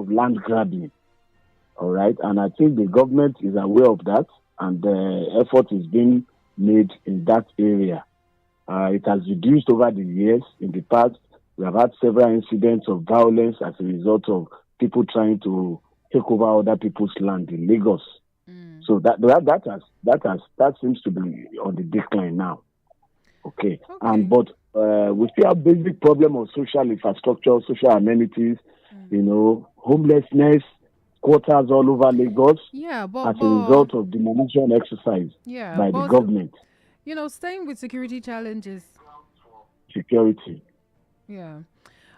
of land grabbing. All right. And I think the government is aware of that, and the effort is being made in that area. It has reduced over the years. In the past, we have had several incidents of violence as a result of people trying to take over other people's land in Lagos. So that seems to be on the decline now. Okay. But we still have basic problem of social infrastructure, social amenities, homelessness, quarters all over Lagos as a result of demolition exercise by the government. Staying with security challenges. Security. Yeah.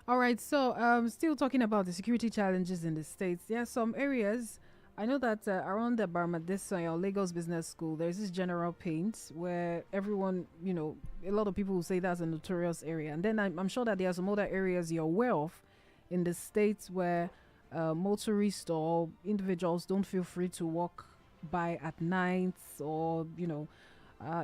All right. So, still talking about the security challenges in the states. There are some areas. I know that around the Barmadesa or Lagos Business School, there's this general paint where everyone, a lot of people will say that's a notorious area. And then I'm sure that there are some other areas you're aware of in the states where motorists or individuals don't feel free to walk by at night, or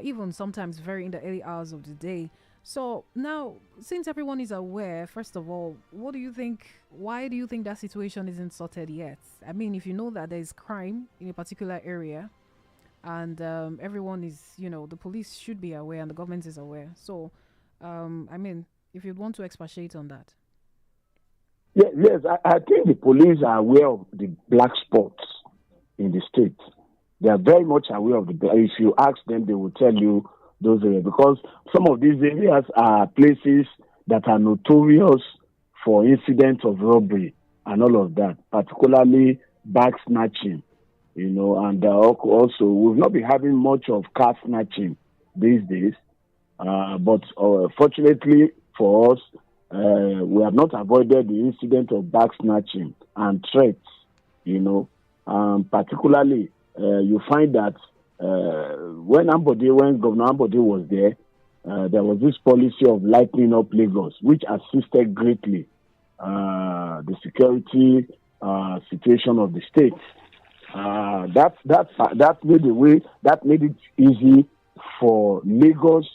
even sometimes very in the early hours of the day. So now, since everyone is aware, first of all, what do you think? Why do you think that situation isn't sorted yet? I mean, if you know that there is crime in a particular area, and everyone is, the police should be aware and the government is aware. So, I mean, if you'd want to expatiate on that. Yes, I think the police are aware of the black spots in the state. They are very much aware of if you ask them, they will tell you those areas, because some of these areas are places that are notorious for incidents of robbery and all of that, particularly bag snatching, and also we've not been having much of car snatching these days, but fortunately for us, we have not avoided the incident of bag snatching and threats, particularly you find that when Governor Ambode was there was this policy of lightening up Lagos, which assisted greatly the security situation of the state. That made it easy for Lagos,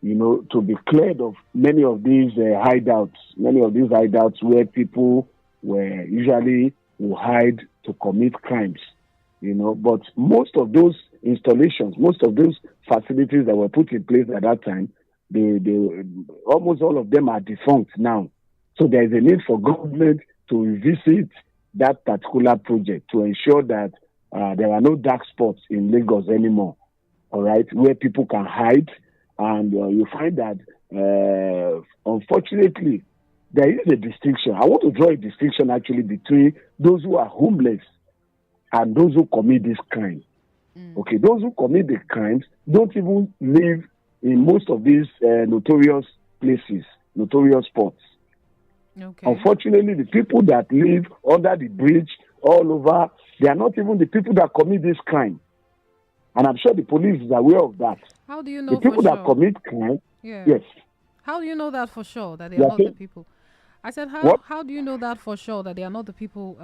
to be cleared of many of these hideouts where people were usually will hide to commit crimes. But most of those installations, most of those facilities that were put in place at that time, they almost all of them are defunct now. So there is a need for government to revisit that particular project to ensure that there are no dark spots in Lagos anymore, all right, where people can hide. And you find that, unfortunately, there is a distinction. I want to draw a distinction actually between those who are homeless and those who commit this crime. Okay, those who commit the crimes don't even live in most of these notorious places, notorious spots. Okay. Unfortunately, the people that live under the bridge all over, they are not even the people that commit this crime. And I'm sure the police is aware of that. How do you know the people for that sure? commit crime? Yeah. Yes. How do you know that for sure that they You are are not the saying- people? I said, how What? how do you know that for sure that they are not the people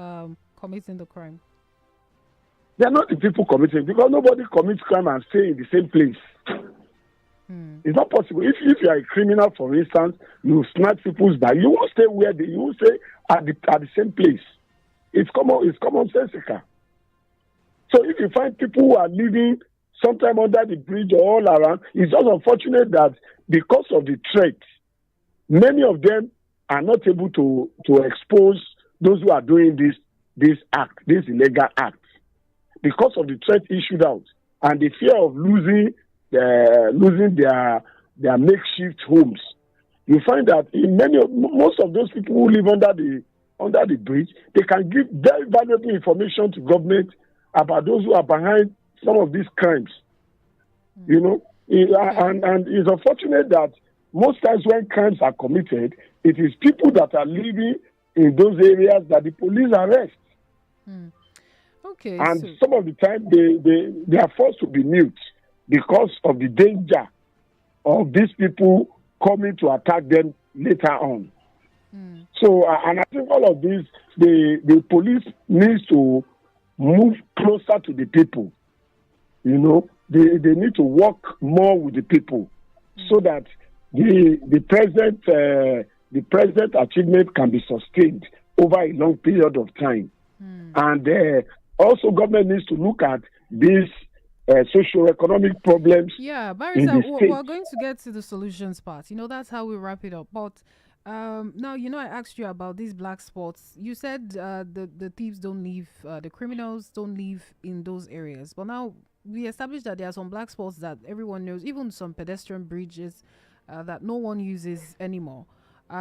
committing the crime? They are not the people committing, because nobody commits crime and stay in the same place. It's not possible. If you are a criminal, for instance, you snatch people's bag, you won't stay you won't stay at the same place. It's commonsensical. So if you find people who are living sometime under the bridge or all around, it's just unfortunate that because of the threat, many of them are not able to expose those who are doing this illegal act, because of the threat issued out and the fear of losing their makeshift homes. You find that in most of those people who live under the bridge, they can give very valuable information to government about those who are behind some of these crimes. And it's unfortunate that most times when crimes are committed, it is people that are living in those areas that the police arrest. Okay. And some of the time they are forced to be mute because of the danger of these people coming to attack them later on. So, and I think all of this, the police needs to move closer to the people. They need to work more with the people so that the present achievement can be sustained over a long period of time. And also government needs to look at these socio-economic problems. Yeah, in Barrister, the state. we're going to get to the solutions part. That's how we wrap it up. But now, I asked you about these black spots. You said the thieves don't leave, the criminals don't live in those areas. But now we established that there are some black spots that everyone knows, even some pedestrian bridges that no one uses anymore.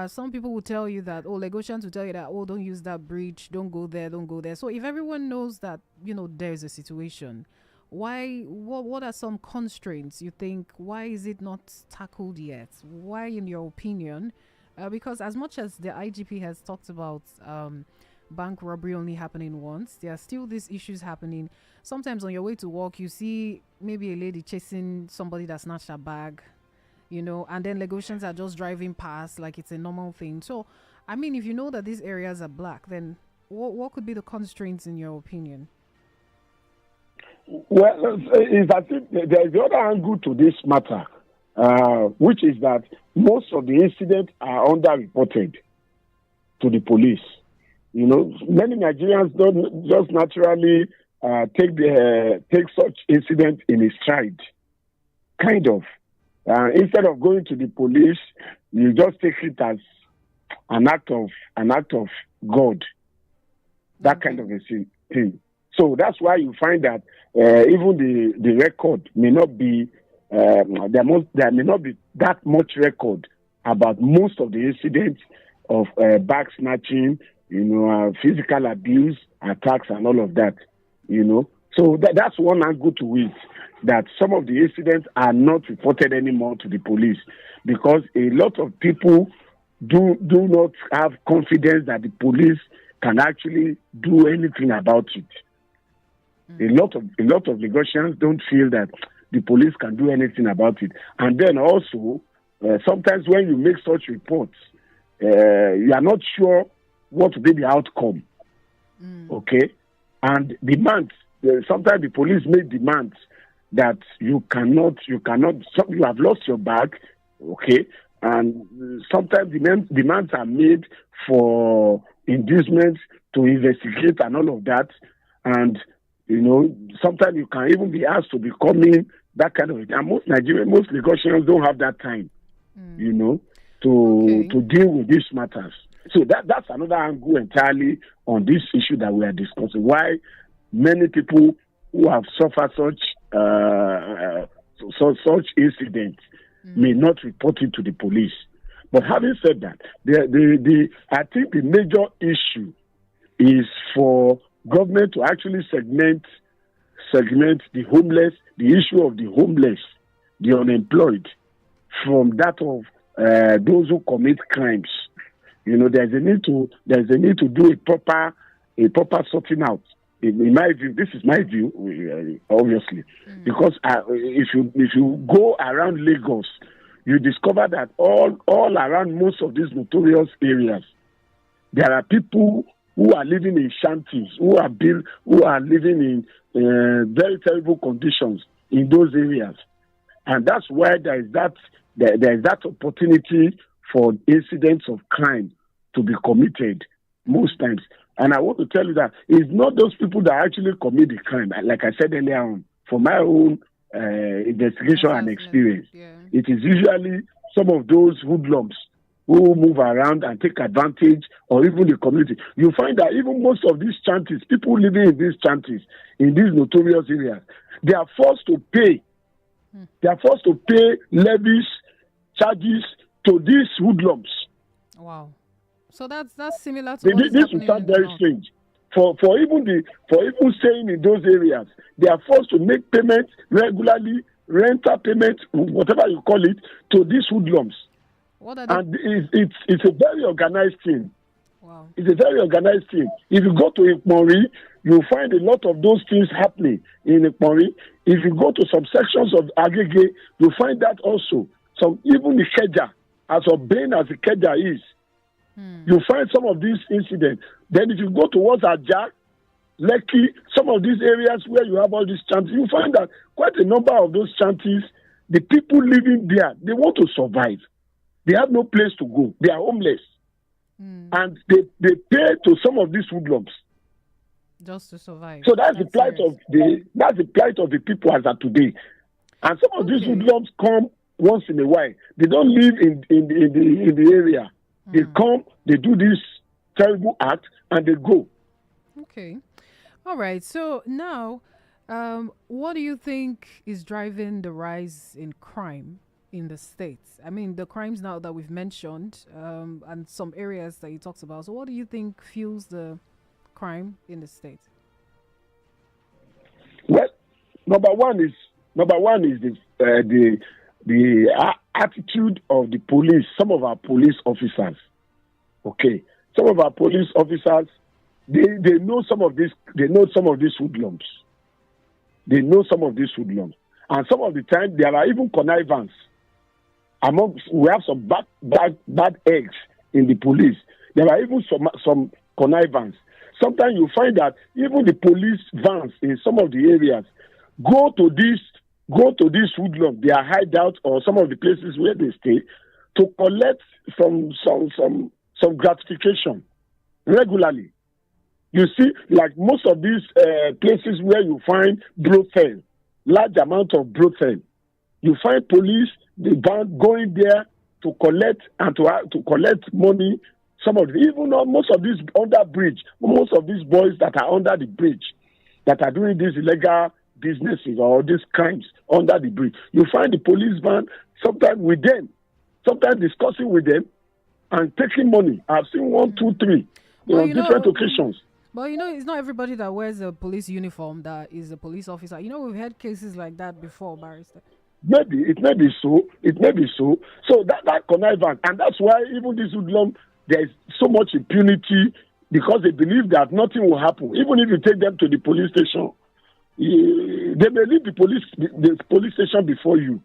Some people will tell you that, Lagosians will tell you that, don't use that bridge, don't go there, don't go there. So if everyone knows that, there's a situation, what are some constraints you think? Why is it not tackled yet? Why, in your opinion? Because as much as the IGP has talked about bank robbery only happening once, there are still these issues happening. Sometimes on your way to work, you see maybe a lady chasing somebody that snatched a bag, and then Lagosians are just driving past like it's a normal thing. So, I mean, if you know that these areas are black, then what could be the constraints in your opinion? Well, is that there is the other angle to this matter, which is that most of the incidents are underreported to the police. Many Nigerians don't just naturally take such incidents in a stride, kind of. Instead of going to the police, you just take it as an act of God, that kind of a thing. So that's why you find that even the record may not be there may not be that much record about most of the incidents of bag snatching, physical abuse, attacks, and all of that. So that's one angle to it, that some of the incidents are not reported anymore to the police because a lot of people do not have confidence that the police can actually do anything about it. A lot of Lagosians don't feel that the police can do anything about it. And then also, sometimes when you make such reports, you are not sure what will be the outcome. Okay? And demands, sometimes the police make demands that you have lost your bag, okay? And sometimes demands are made for inducements to investigate and all of that. And sometimes you can even be asked to be coming, that kind of thing. And most Lagosians don't have that time, to deal with these matters. So that's another angle entirely on this issue that we are discussing. Why many people who have suffered such incidents may not report it to the police. But having said that, I think the major issue is for government to actually segment the homeless, the issue of the homeless, the unemployed, from that of those who commit crimes. There's a need to do a proper sorting out. In my view, this is my view, obviously, because if you go around Lagos, you discover that all around most of these notorious areas, there are people who are living in shanties, who are living in very terrible conditions in those areas, and that's why there is that opportunity for incidents of crime to be committed most times. And I want to tell you that it's not those people that actually commit the crime. Like I said earlier on, from my own investigation and experience, it is usually some of those hoodlums who move around and take advantage, or even the community. You find that even most of these shanties, people living in these shanties, in these notorious areas, they are forced to pay. They are forced to pay levies, charges to these hoodlums. Wow. So that's similar to this will sound very strange. For even staying in those areas, they are forced to make payments regularly, rental payments, whatever you call it, to these hoodlums. And it's a very organized thing. Wow. It's a very organized thing. If you go to Ikmori, you'll find a lot of those things happening in Ikmori. If you go to some sections of Agege, you'll find that also. Even Ikeja, as obeying as Ikeja is, you find some of these incidents. Then if you go towards Ajah, Lekki, some of these areas where you have all these shanties, you find that quite a number of those shanties, the people living there, they want to survive. They have no place to go. They are homeless. And they pay to some of these hoodlums. Just to survive. So that's the plight of the people as of today. And some of these hoodlums come once in a while. They don't live in the area. They come, they do this terrible act, and they go. Okay. All right. So now, what do you think is driving the rise in crime in the States? I mean, the crimes now that we've mentioned, and some areas that you talked about. So what do you think fuels the crime in the States? Well, number one is the attitude of the police. Some of our police officers, okay, some of our police officers, they know some of these hoodlums. They know some of these hoodlums, and some of the time there are even connivance. We have some bad eggs in the police. There are even some connivance. Sometimes you find that even the police vans in some of the areas go to this hoodlum, their hideout, or some of the places where they stay, to collect some gratification regularly. You see, like most of these places where you find brothel, large amount of brothel, you find police, the van going there to collect and to collect money. Most of these under bridge, most of these boys that are under the bridge, that are doing these illegal businesses or these crimes under the bridge, you find the police van sometimes with them, sometimes discussing with them and taking money. I've seen 1, 2, 3 on different occasions. But it's not everybody that wears a police uniform that is a police officer. We've had cases like that before, Barrister. It may be so. So that connivance, and that's why even this hoodlum, there is so much impunity because they believe that nothing will happen. Even if you take them to the police station, they may leave the police station before you.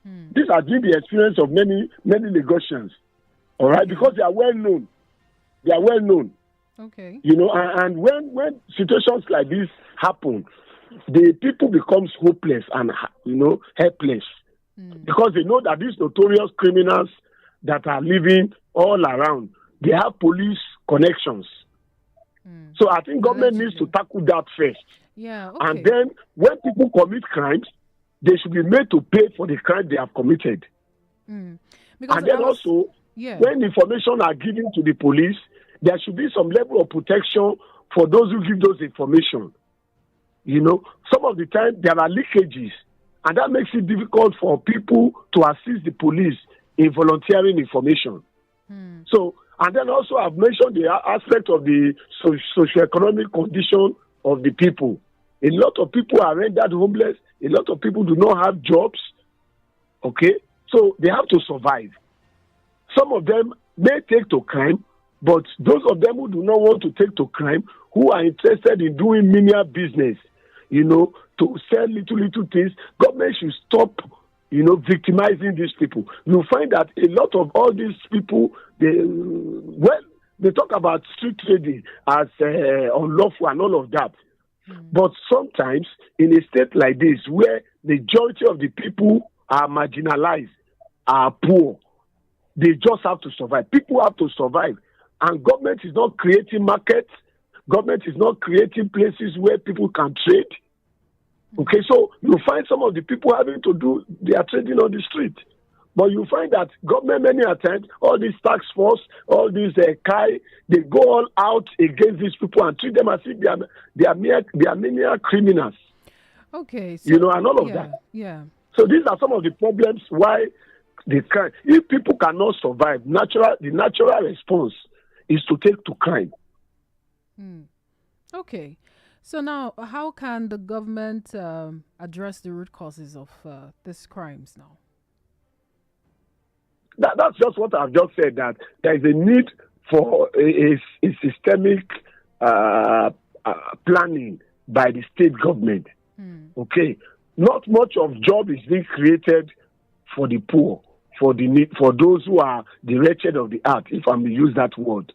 These are the experience of many Lagosians. All right, because they are well known. Okay. And when situations like this happen, the people becomes hopeless and helpless because they know that these notorious criminals that are living all around, they have police connections. So I think government needs to tackle that first. Yeah. Okay. And then when people commit crimes, they should be made to pay for the crime they have committed. And then also, when information are given to the police, there should be some level of protection for those who give those information. Some of the time there are leakages, and that makes it difficult for people to assist the police in volunteering information. So, and then also I've mentioned the aspect of the socioeconomic condition of the people. A lot of people are rendered homeless. A lot of people do not have jobs. Okay, so they have to survive. Some of them may take to crime, but those of them who do not want to take to crime, who are interested in doing menial business, to sell little things, government should stop, victimizing these people. You find that a lot of all these people, they talk about street trading as unlawful and all of that. But sometimes in a state like this, where the majority of the people are marginalized, are poor, they just have to survive. People have to survive. And government is not creating markets. Government is not creating places where people can trade. Okay, so you find some of the people having to do their trading on the street. But you find that government many times, all these tax force, all these KAI, they go all out against these people and treat them as if they are mere criminals. Okay. So, and all of that. Yeah. So these are some of the problems why they crime. If people cannot survive, the natural response is to take to crime. Okay. So now, how can the government address the root causes of these crimes now? That's just what I've just said, that there is a need for a systemic planning by the state government. Okay. Not much of job is being created for the poor, for those who are the wretched of the earth, if I may use that word.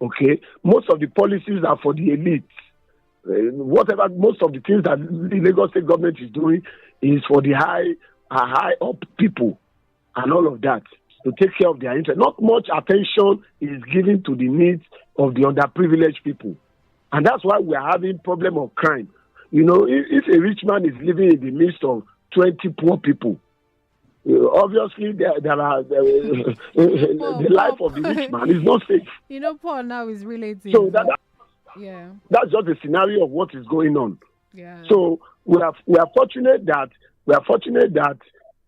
Okay. Most of the policies are for the elites. Most of the things that the Lagos state government is doing is for the high up people and all of that. to take care of their interests. Not much attention is given to the needs of the underprivileged people. And that's why we are having problem of crime. You know, if a rich man is living in the midst of 20 poor people, obviously the life of the rich man is not safe. You know, Paul now is relating. So that's just the scenario of what is going on. Yeah. So we are fortunate that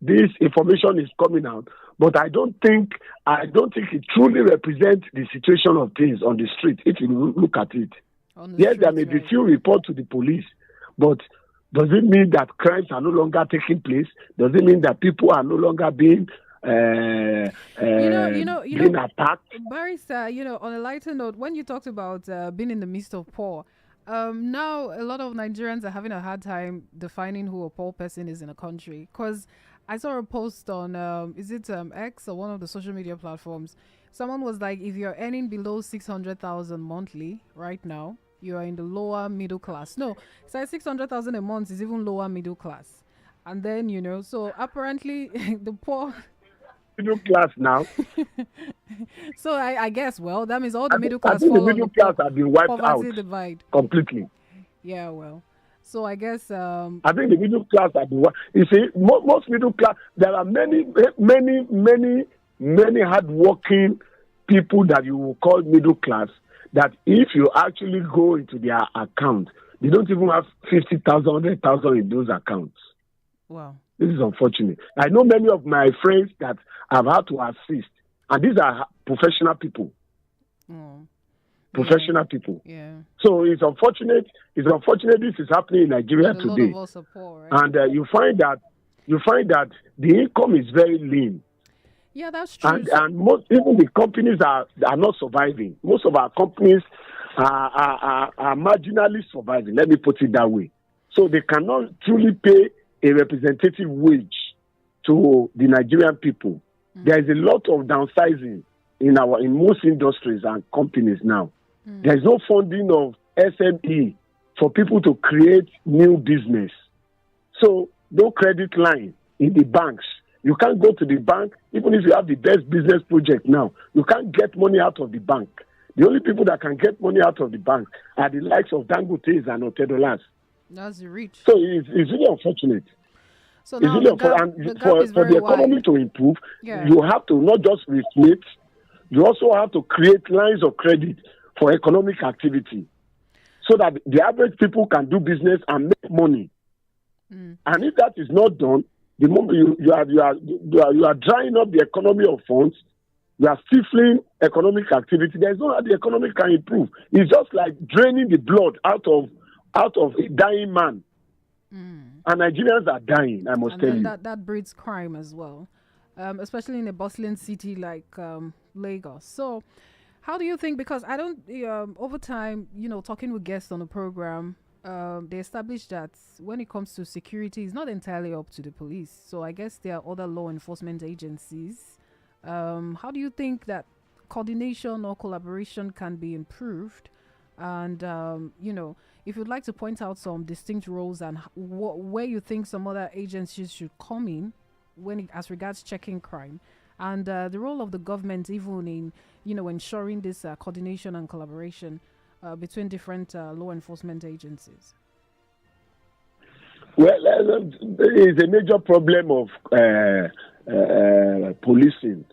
this information is coming out, but I don't think it truly represents the situation of things on the street. If you look at it, yes, there may be few reports to the police, but does it mean that crimes are no longer taking place? Does it mean that people are no longer being being attacked? Barrister, on a lighter note, when you talked about being in the midst of poor, now a lot of Nigerians are having a hard time defining who a poor person is in a country. Because I saw a post on, X or one of the social media platforms? Someone was like, if you're earning below 600,000 monthly right now, you are in the lower middle class. No, it's like 600,000 a month is even lower middle class. And then, so apparently the poor... Middle class now. So I guess, well, that means all the middle class fall the middle class have been wiped out divide completely. Yeah, well. So I guess... I think the middle class have been... You see, most middle class... There are many hard-working people that you will call middle class, that if you actually go into their account, they don't even have 50,000, 100,000 in those accounts. Wow. This is unfortunate. I know many of my friends that I've had to assist, and these are professional people. Professional people. Yeah. So it's unfortunate. This is happening in Nigeria today. Support, right? And you find that the income is very lean. Yeah, that's true. And most even the companies are not surviving. Most of our companies are marginally surviving. Let me put it that way. So they cannot truly pay a representative wage to the Nigerian people. There is a lot of downsizing in most industries and companies now. There is no funding of SME for people to create new business. So no credit line in the banks. You can't go to the bank, even if you have the best business project now. You can't get money out of the bank. The only people that can get money out of the bank are the likes of Dangote and Otedolas. That's the reach. So it's really unfortunate. So now the gap is for the economy wide. To improve, you have to not just reflate, you also have to create lines of credit for economic activity, so that the average people can do business and make money. And if that is not done, the moment you are drying up the economy of funds, you are stifling economic activity. There is no how the economy can improve. It's just like draining the blood out of a dying man. And Nigerians are dying, I must tell you. That breeds crime as well, especially in a bustling city like Lagos. So how do you think, because I don't, over time, talking with guests on the program, they established that when it comes to security, it's not entirely up to the police. So I guess there are other law enforcement agencies. How do you think that coordination or collaboration can be improved? And, if you'd like to point out some distinct roles and where you think some other agencies should come in as regards checking crime, and the role of the government even in, ensuring this coordination and collaboration between different law enforcement agencies. Well, there is a major problem of policing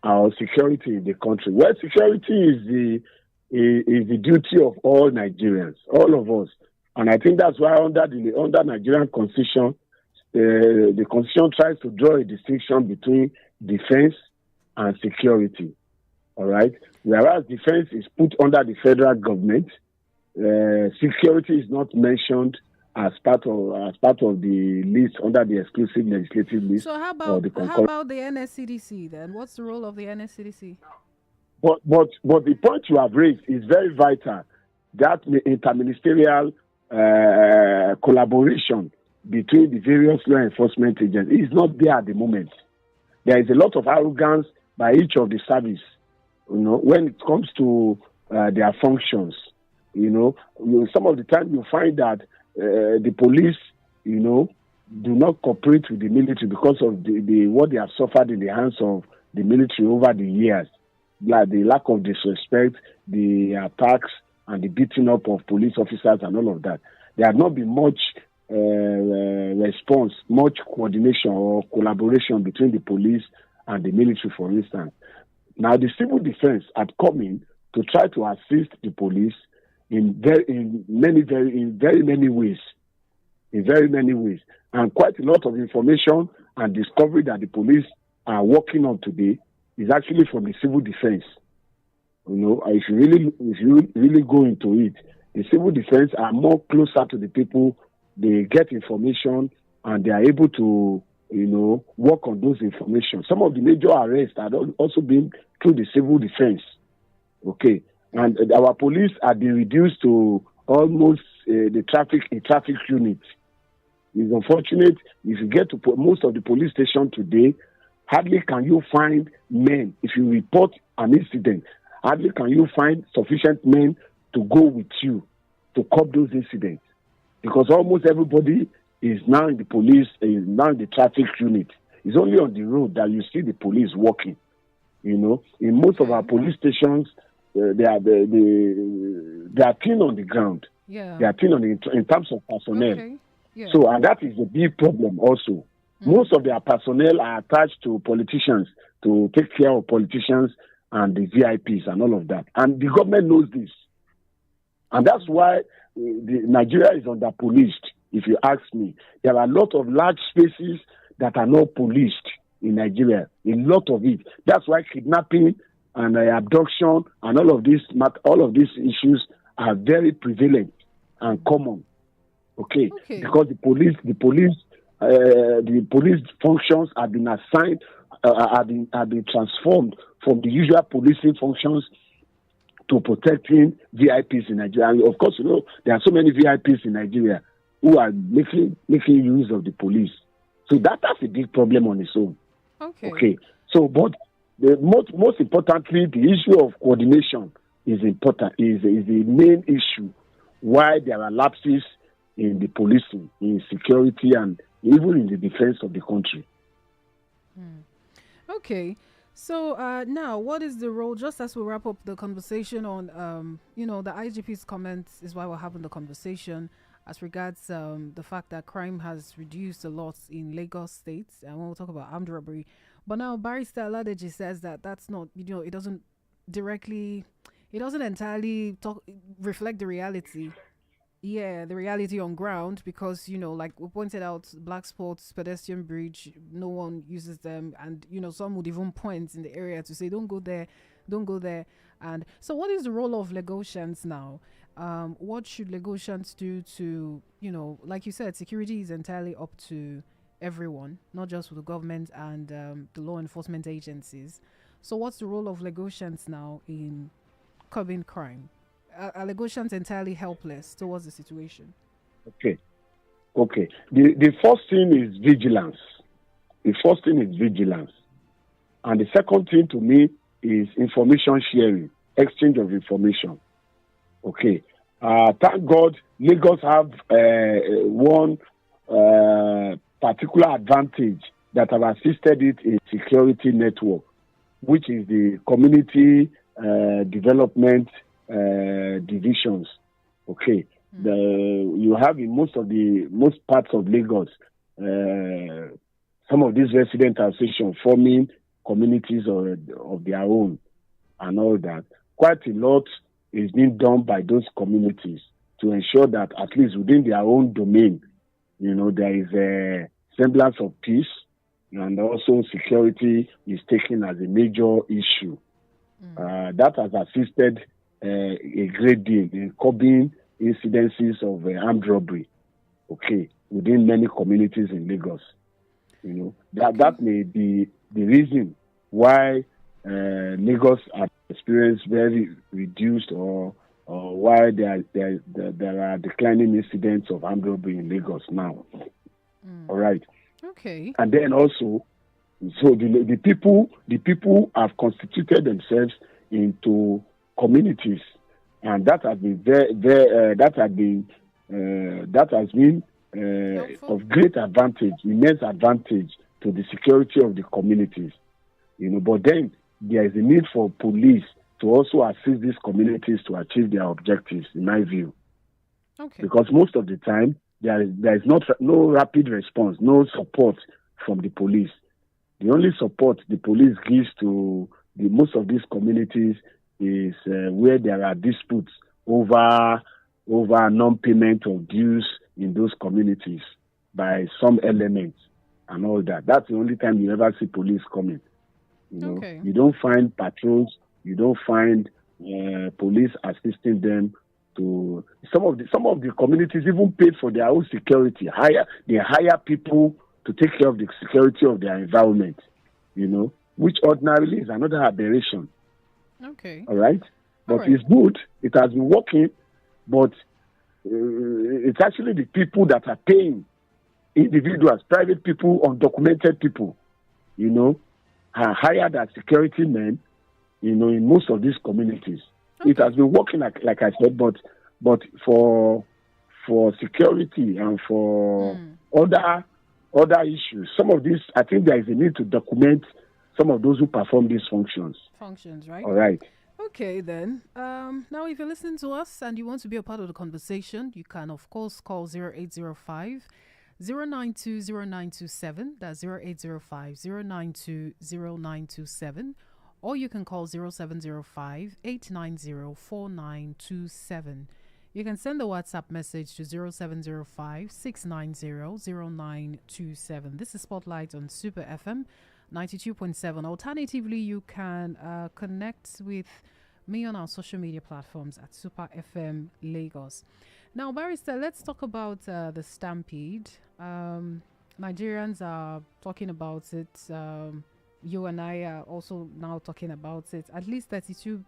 our security in the country. Well, security is the duty of all Nigerians, all of us. And I think that's why under Nigerian Constitution, the Constitution tries to draw a distinction between defense and security. All right? Whereas defense is put under the federal government, security is not mentioned as part of the list under the exclusive legislative list. So how about the NSCDC then? What's the role of the NSCDC? But the point you have raised is very vital. That interministerial collaboration between the various law enforcement agencies is not there at the moment. There is a lot of arrogance by each of the service, when it comes to their functions. Some of the time you find that the police, do not cooperate with the military because of the what they have suffered in the hands of the military over the years, like the lack of disrespect, the attacks, and the beating up of police officers and all of that. There has not been much response, much coordination or collaboration between the police and the military, for instance. Now, the civil defense had come in to try to assist the police in very many ways, and quite a lot of information and discovery that the police are working on today is actually from the civil defense. You know, if you really go into it, the civil defense are more closer to the people. They get information and they are able to, you know, work on those information. Some of the major arrests are also been through the civil defense. Okay, and our police have been reduced to almost the traffic unit. It's unfortunate. If you get to most of the police stations today, hardly can you find men. If you report an incident, hardly can you find sufficient men to go with you to curb those incidents, because almost everybody is now in the police, is now in the traffic unit. It's only on the road that you see the police working. You know, in most of our police stations, they are thin on the ground. Yeah. They are thin in terms of personnel. Okay. Yeah. So, and that is a big problem also. Most of their personnel are attached to politicians to take care of politicians and the VIPs and all of that. And the government knows this. And that's why Nigeria is under-policed, if you ask me. There are a lot of large spaces that are not policed in Nigeria, a lot of it. That's why kidnapping and abduction and all of these issues are very prevalent and common. Okay. Because the police functions have been assigned, have been transformed from the usual policing functions to protecting VIPs in Nigeria. And of course, you know, there are so many VIPs in Nigeria who are making use of the police. So that's a big problem on its own. Okay. So, but most importantly, the issue of coordination is important. Is the main issue why there are lapses in the policing, in security, and even in the defense of the country. Okay. So now, what is the role, just as we wrap up the conversation on, the IGP's comments is why we're having the conversation as regards the fact that crime has reduced a lot in Lagos State, and when we'll talk about armed robbery. But now Barrister Aladeji says that that's not, it doesn't entirely reflect the reality. Yeah, the reality on ground, because, like we pointed out, black spots, pedestrian bridge, no one uses them. And, some would even point in the area to say, don't go there. And so what is the role of Lagosians now? What should Lagosians do to, like you said, security is entirely up to everyone, not just with the government and the law enforcement agencies. So what's the role of Lagosians now in curbing crime? Are Lagosians entirely helpless towards the situation? Okay. The first thing is vigilance. And the second thing to me is information sharing, exchange of information. Okay. Thank God, Lagos have one particular advantage that have assisted it in security network, which is the community development divisions. Okay. You have in most parts of Lagos, some of these resident associations forming communities of their own and all that. Quite a lot is being done by those communities to ensure that at least within their own domain, there is a semblance of peace, and also security is taken as a major issue. That has assisted a great deal in curbing incidences of armed robbery, within many communities in Lagos. That may be the reason why Lagos has experienced very reduced or why there are declining incidents of armed robbery in Lagos now. All right. Okay. And then also, so the people have constituted themselves into communities, and that has been of great advantage, immense advantage to the security of the communities. But then there is a need for police to also assist these communities to achieve their objectives, in my view. Okay. Because most of the time, there is no rapid response, no support from the police. The only support the police gives to most of these communities is where there are disputes over non-payment of dues in those communities by some elements and all that. That's the only time you ever see police coming. Okay. You don't find patrols. You don't find police assisting them to. Some of the communities even paid for their own security. They hire people to take care of the security of their environment. Which ordinarily is another aberration. Okay. All right. But it's good. It has been working, but it's actually the people that are paying, individuals, private people, undocumented people, are hired as security men, in most of these communities. Okay. It has been working, like I said, but for security and for other issues, some of these, I think there is a need to document some of those who perform these functions. Functions, right? All right. Okay, then. Now, if you're listening to us and you want to be a part of the conversation, you can, of course, call 0805 092 0927. That's 0805 092 0927. Or you can call 0705 890 4927. You can send the WhatsApp message to 0705 690 0927. This is Spotlight on Super FM 92.7. Alternatively, you can connect with me on our social media platforms at Super FM Lagos. Now, Barrister, let's talk about the stampede. Nigerians are talking about it. You and I are also now talking about it. At least 32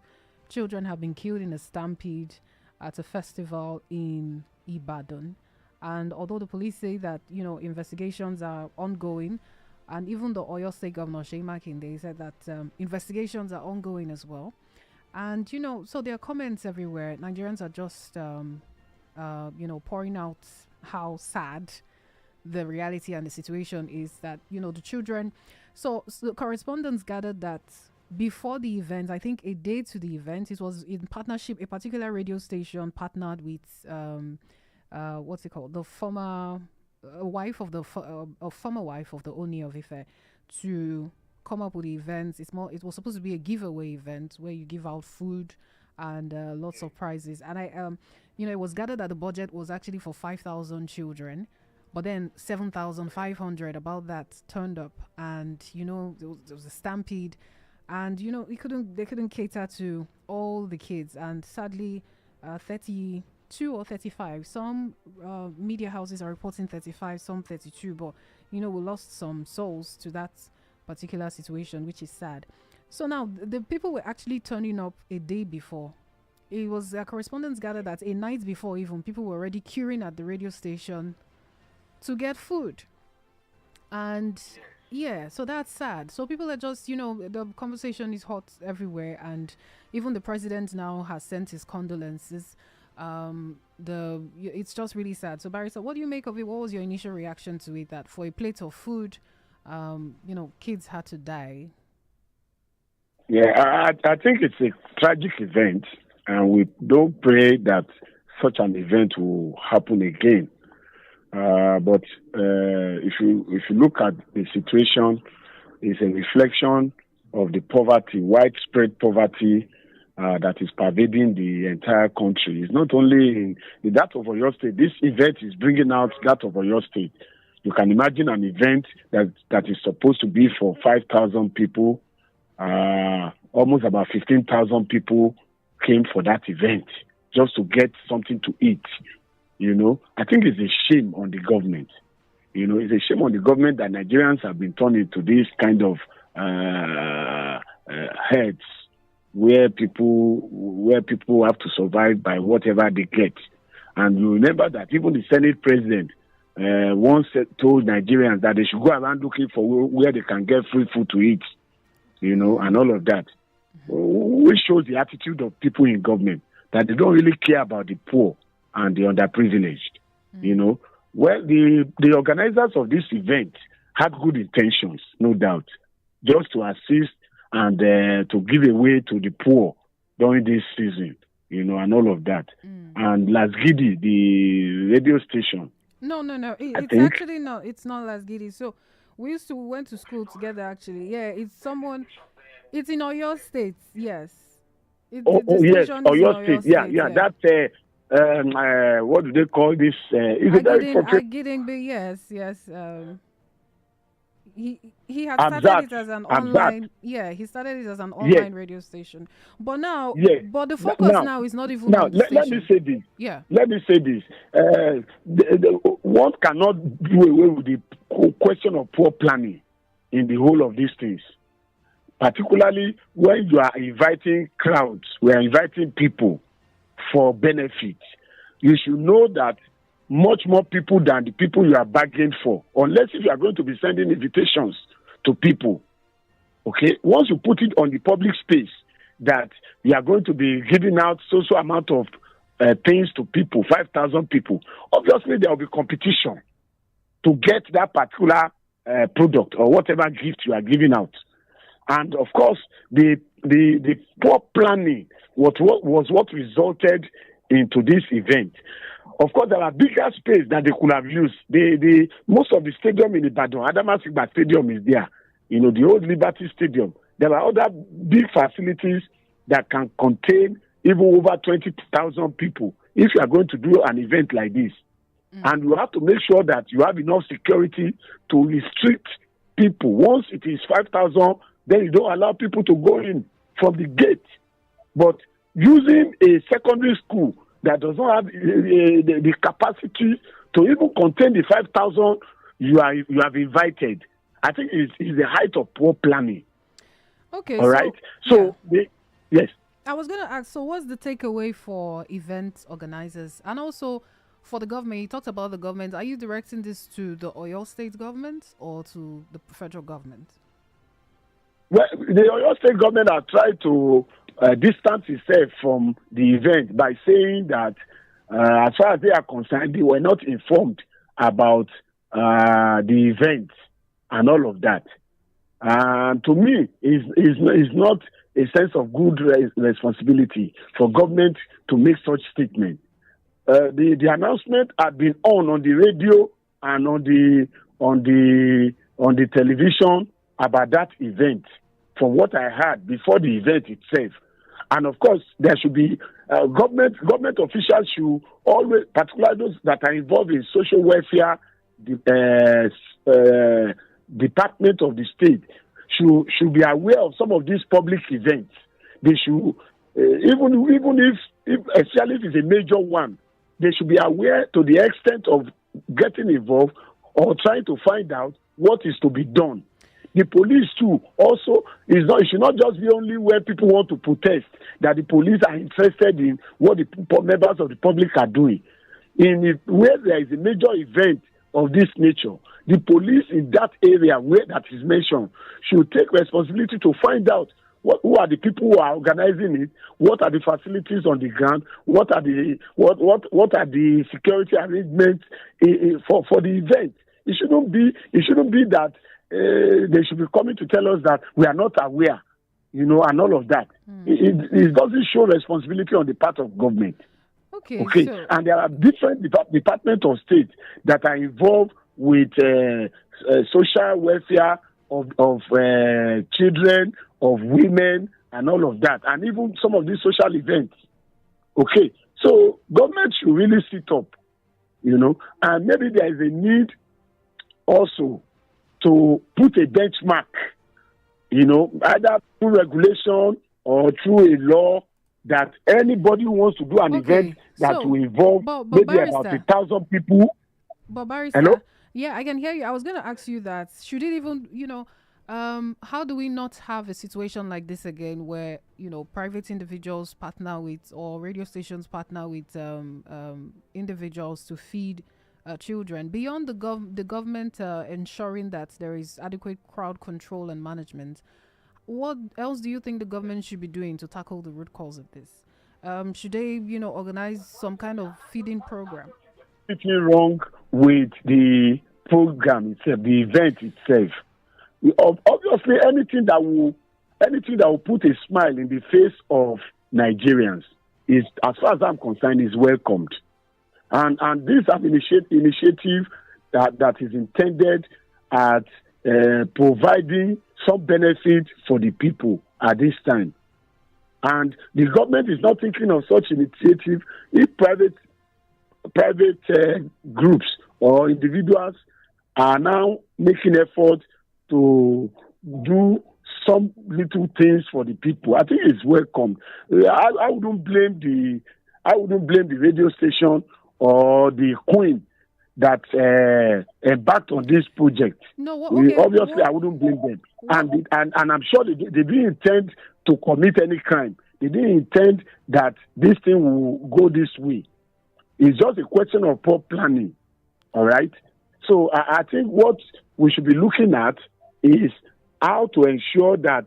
children have been killed in a stampede at a festival in Ibadan. And although the police say that, investigations are ongoing, and even the Oyo State Governor, Seyi Makinde, said that investigations are ongoing as well. And, so there are comments everywhere. Nigerians are just, pouring out how sad the reality and the situation is that, the children. So the correspondents gathered that before the event, I think a day to the event, it was in partnership, a particular radio station partnered with, the former wife of the former wife of the Oni of Ife to come up with the events. It was supposed to be a giveaway event where you give out food and lots of prizes. And it was gathered that the budget was actually for 5,000 children, but then 7,500 about that turned up, and there was a stampede, and they couldn't cater to all the kids, and sadly, 32 or 35. Some media houses are reporting 35, some 32, but we lost some souls to that particular situation, which is sad. So now the people were actually turning up a day before. It was correspondents gathered that a night before, even people were already queuing at the radio station to get food. And so that's sad. So people are just, the conversation is hot everywhere, and even the president now has sent his condolences. It's just really sad. So Barry, what do you make of it? What was your initial reaction to it, that for a plate of food, kids had to die? Yeah, I think it's a tragic event, and we don't pray that such an event will happen again. But if you look at the situation, it's a reflection of the poverty, widespread poverty that is pervading the entire country. It's not only in that of Oyo State. This event is bringing out that of Oyo State. You can imagine an event that is supposed to be for 5,000 people. Almost about 15,000 people came for that event just to get something to eat. I think it's a shame on the government. It's a shame on the government that Nigerians have been turned into this kind of heads where people have to survive by whatever they get. And you remember that even the Senate president once told Nigerians that they should go around looking for where they can get free food to eat, and all of that. Which shows the attitude of people in government, that they don't really care about the poor and the underprivileged. Well, the organizers of this event had good intentions, no doubt, just to assist and to give away to the poor during this season, and all of that. And Lasgidi, the radio station. No. It's think. actually not. It's not Las Giddy. So we went to school together. Actually, yeah. It's someone. It's in Oyo State. Yes. The Yes, station is in Oyo Oyo State. Yeah. State. That what do they call this? It's a very I popular. getting be yes. He had started Abzat. it as an Abzat. online. Yeah, he started it as an Yes. online radio station. But now, Yes. but the focus now is not even on the let station. me say this. Yeah. Let me say this. One cannot do away with the question of poor planning in the whole of these things. Particularly when you are inviting crowds, we are inviting people for benefit. You should know that much more people than the people you are bargaining for, unless if you are going to be sending invitations to people. Okay? Once you put it on the public space that you are going to be giving out so amount of things to people, 5,000 people, obviously there will be competition to get that particular product or whatever gift you are giving out. And of course, the poor planning was what resulted into this event. Of course, there are bigger space that they could have used. Most of the stadium in Ibadan, Adamasingba Stadium is there. The old Liberty Stadium. There are other big facilities that can contain even over 20,000 people if you are going to do an event like this. And you have to make sure that you have enough security to restrict people. Once it is 5,000, then you don't allow people to go in from the gate. But using a secondary school that does not have the capacity to even contain the 5,000 you have invited, I think is the height of poor planning. Okay. All right. So, yes. I was going to ask, so what's the takeaway for event organizers and also for the government? You talked about the government. Are you directing this to the Oyo State government or to the federal government? Well, the Oyo State government has tried to distance itself from the event by saying that as far as they are concerned, they were not informed about the event and all of that. And to me, is not a sense of good responsibility for government to make such statement. The announcement had been on the radio and on the television about that event, from what I heard before the event itself. And of course, there should be government officials should always, particularly those that are involved in social welfare, department of the state, should be aware of some of these public events. They should, even if especially if it's a major one, they should be aware to the extent of getting involved or trying to find out what is to be done. The police too also it should not just be only where people want to protest that the police are interested in what the members of the public are doing. Where there is a major event of this nature, the police in that area where that is mentioned should take responsibility to find out who are the people who are organizing it, what are the facilities on the ground, what are the security arrangements for the event. It shouldn't be that they should be coming to tell us that we are not aware, and all of that. It doesn't show responsibility on the part of government. Okay. So and there are different departments of state that are involved with social welfare of children, of women, and all of that, and even some of these social events. Okay, so government should really sit up, and maybe there is a need also to put a benchmark, either through regulation or through a law that anybody who wants to do an event that will involve maybe Barrister, about 1,000 people. But Barrister, hello? Yeah, I can hear you. I was going to ask you that. Should it even, how do we not have a situation like this again where, private individuals partner with or radio stations partner with individuals to feed children beyond the government ensuring that there is adequate crowd control and management? What else do you think the government should be doing to tackle the root cause of this? Should they, organize some kind of feeding program? Nothing wrong with the program itself, the event itself. Obviously, anything that will anything that will put a smile in the face of Nigerians is, as far as I'm concerned, is welcomed. And this initiative that is intended at providing some benefit for the people at this time. And the government is not thinking of such initiative if private groups or individuals are now making effort to do some little things for the people. I think it's welcome. I wouldn't blame the radio station or the Queen that embarked on this project. No, okay, obviously, I wouldn't blame them. And I'm sure they didn't intend to commit any crime. They didn't intend that this thing will go this way. It's just a question of poor planning. All right? So I think what we should be looking at is how to ensure that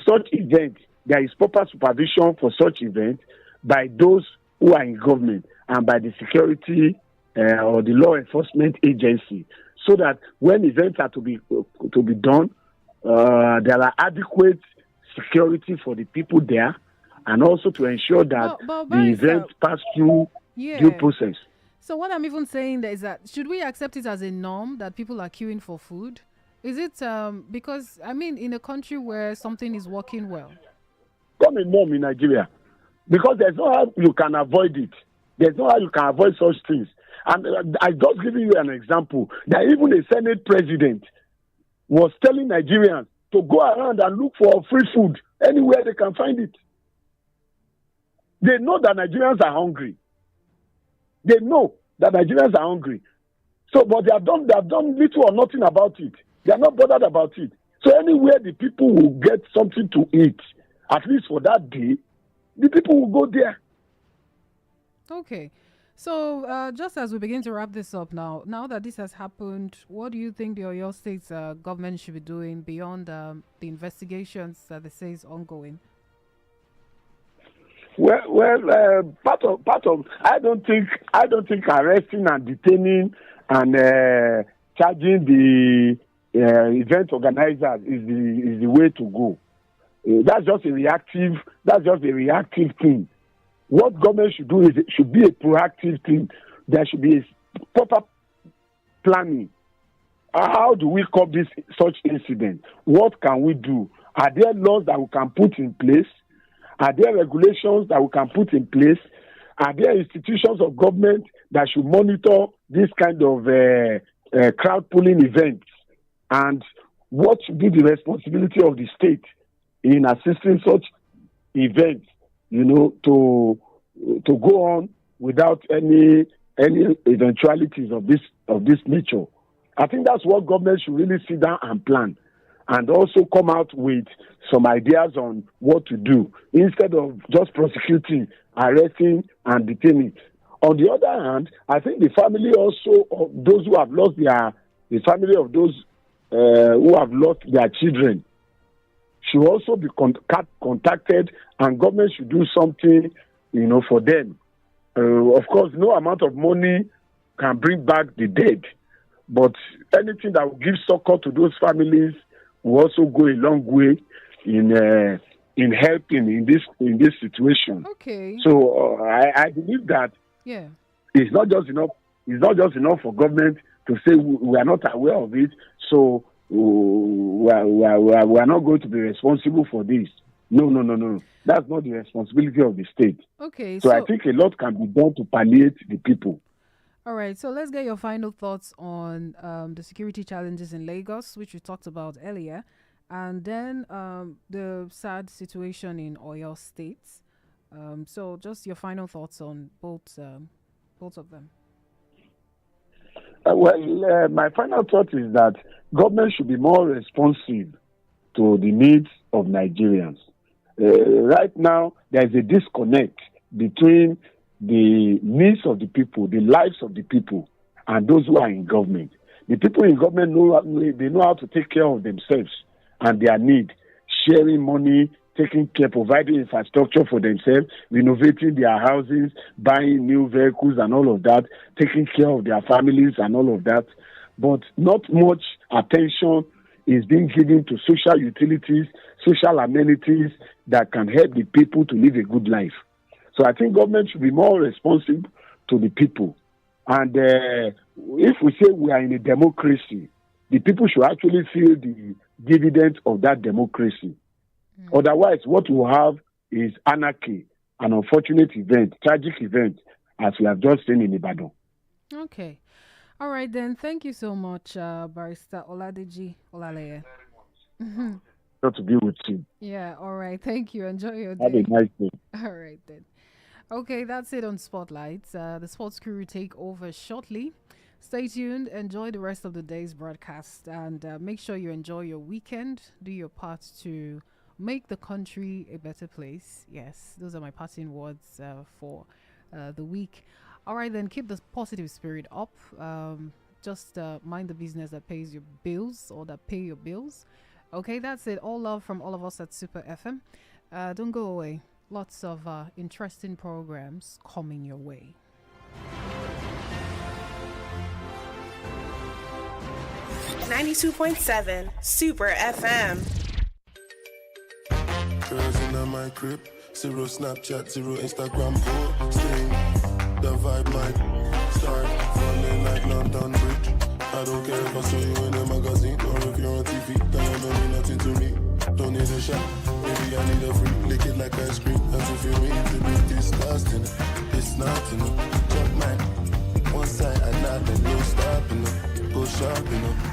such events, there is proper supervision for such events by those who are in government and by the security or the law enforcement agency, so that when events are to be done, there are adequate security for the people there, and also to ensure that the events pass through due process. So what I'm even saying is that should we accept it as a norm that people are queuing for food? Is it because, I mean, in a country where something is working well? Come a norm in Nigeria, because there's no how you can avoid it. There's no how you can avoid such things. And I just giving you an example that even a Senate president was telling Nigerians to go around and look for free food anywhere they can find it. They know that Nigerians are hungry. They know that Nigerians are hungry. So, but they have done little or nothing about it. They are not bothered about it. So anywhere the people will get something to eat, at least for that day, the people will go there. Okay. So just as we begin to wrap this up now that this has happened, what do you think the Oyo State government should be doing beyond the investigations that they say is ongoing? Well, part of I don't think arresting and detaining and charging the event organizers is the way to go. That's just a reactive thing. What government should do is it should be a proactive thing. There should be a proper planning. How do we curb such incident? What can we do? Are there laws that we can put in place? Are there regulations that we can put in place? Are there institutions of government that should monitor this kind of crowd pulling events? And what should be the responsibility of the state in assisting such events, to go on without any eventualities of this nature? I think that's what government should really sit down and plan, and also come out with some ideas on what to do instead of just prosecuting, arresting, and detaining. On the other hand, I think the family also of those who have lost who have lost their children should also be contacted, and government should do something, for them. Of course, no amount of money can bring back the dead, but anything that will give succor to those families will also go a long way in helping in this situation. Okay. So I believe that it's not just enough. It's not just enough for government to say we are not aware of it, so we are not going to be responsible for this. No. That's not the responsibility of the state. Okay. So I think a lot can be done to palliate the people. All right. So let's get your final thoughts on the security challenges in Lagos, which we talked about earlier, and then the sad situation in Oyo State. So just your final thoughts on both of them. My final thought is that government should be more responsive to the needs of Nigerians. Right now, there is a disconnect between the needs of the people, the lives of the people, and those who are in government. The people in government know how to take care of themselves and their need, sharing money, taking care, providing infrastructure for themselves, renovating their houses, buying new vehicles and all of that, taking care of their families and all of that. But not much attention is being given to social utilities social amenities that can help the people to live a good life. So I think government should be more responsive to the people. And if we say we are in a democracy, the people should actually feel the dividends of that democracy. Otherwise, what we'll have is anarchy, an unfortunate event, tragic event, as we have just seen in Ibadan. Okay. All right, then. Thank you so much, Barrister Oladeji Olaleye. Not to be with you. Yeah, all right. Thank you. Enjoy your Have a day. nice day. All right, then. Okay, that's it on Spotlight. The sports crew will take over shortly. Stay tuned. Enjoy the rest of the day's broadcast, and make sure you enjoy your weekend. Do your part to make the country a better place. Yes, those are my parting words for the week. All right, then keep the positive spirit up. Just mind the business that pays your bills or that pay your bills. Okay, that's it. All love from all of us at Super FM. Don't go away. Lots of interesting programs coming your way. 92.7 Super FM. Girls in my crib, zero Snapchat, zero Instagram posting. The vibe might start running like London Bridge. I don't care if I saw you in a magazine or if you're on TV. That don't mean nothing to me. Don't need a shot, maybe I need a free. Lick it like ice cream. That's if you mean to be disgusting. It's not enough. Jump man, one side and not no stopping. Go shopping.